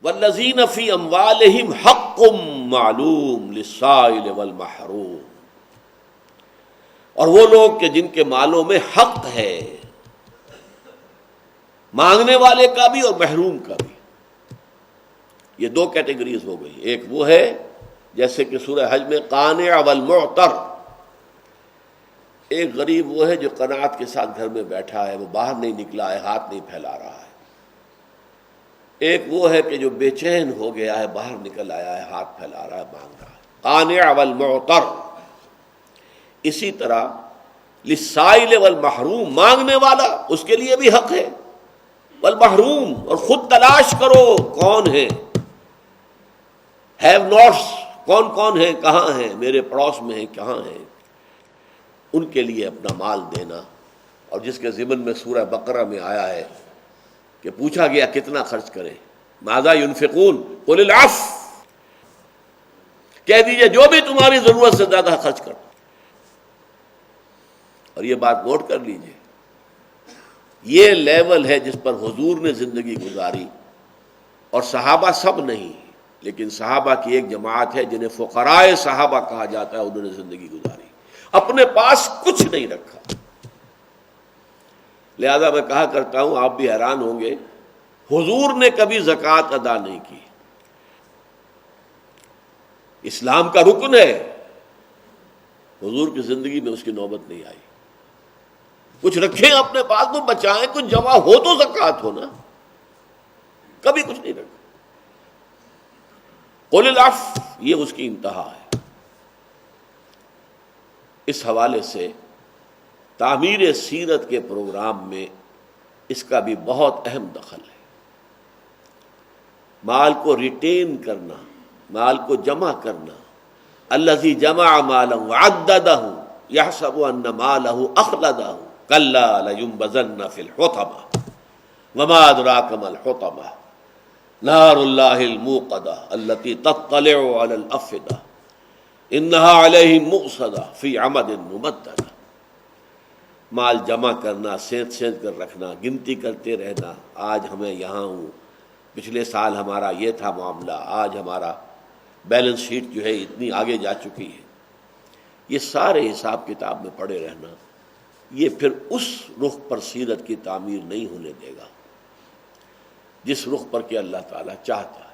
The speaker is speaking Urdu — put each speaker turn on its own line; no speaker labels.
والذین فی اموالہم حق معلوم للسائل والمحروم، اور وہ لوگ کہ جن کے مالوں میں حق ہے، مانگنے والے کا بھی اور محروم کا بھی۔ یہ دو کیٹیگریز ہو گئی، ایک وہ ہے جیسے کہ سورہ حج میں قانع والمعتر، ایک غریب وہ ہے جو قناعت کے ساتھ گھر میں بیٹھا ہے، وہ باہر نہیں نکلا ہے، ہاتھ نہیں پھیلا رہا ہے۔ ایک وہ ہے کہ جو بے چین ہو گیا ہے، باہر نکل آیا ہے، ہاتھ پھیلا رہا ہے، مانگ رہا ہے۔ قانع والمعتر۔ اسی طرح للسائل والمحروم، مانگنے والا اس کے لیے بھی حق ہے، والمحروم، اور خود تلاش کرو کون ہے، ہیو ناٹس کون کون ہیں، کہاں ہیں، میرے پڑوس میں ہیں، کہاں ہیں، ان کے لیے اپنا مال دینا۔ اور جس کے ضمن میں سورہ بقرہ میں آیا ہے کہ پوچھا گیا کتنا خرچ کریں، ماذا ينفقون قل العفو، کہہ دیجئے جو بھی تمہاری ضرورت سے زیادہ خرچ کرو۔ اور یہ بات نوٹ کر لیجئے، یہ لیول ہے جس پر حضور نے زندگی گزاری، اور صحابہ سب نہیں، لیکن صحابہ کی ایک جماعت ہے جنہیں فقراء صحابہ کہا جاتا ہے، انہوں نے زندگی گزاری، اپنے پاس کچھ نہیں رکھا۔ لہذا میں کہا کرتا ہوں، آپ بھی حیران ہوں گے، حضور نے کبھی زکوٰۃ ادا نہیں کی، اسلام کا رکن ہے، حضور کی زندگی میں اس کی نوبت نہیں آئی۔ کچھ رکھیں اپنے پاس تو بچائیں، کچھ جمع ہو تو زکوٰۃ ہو نا، کبھی کچھ نہیں رکھا۔ قل العفو، یہ اس کی انتہا ہے۔ اس حوالے سے تعمیر سیرت کے پروگرام میں اس کا بھی بہت اہم دخل ہے۔ مال کو ریٹین کرنا، مال کو جمع کرنا۔ الذی جمع مالا وعددہ یحسب ان مالہ اخلدہ کلا لینبذن فی الحطمہ وما ادراک ما الحطمہ نار اللہ الموقدہ التی تطلع علی الافئدہ انہا علیہم مؤصدہ فی عمد ممددہ۔ مال جمع کرنا، سینت سینت کر رکھنا، گنتی کرتے رہنا، آج ہمیں یہاں ہوں، پچھلے سال ہمارا یہ تھا معاملہ، آج ہمارا بیلنس شیٹ جو ہے اتنی آگے جا چکی ہے، یہ سارے حساب کتاب میں پڑے رہنا، یہ پھر اس رخ پر سیرت کی تعمیر نہیں ہونے دے گا جس رخ پر کہ اللہ تعالیٰ چاہتا ہے۔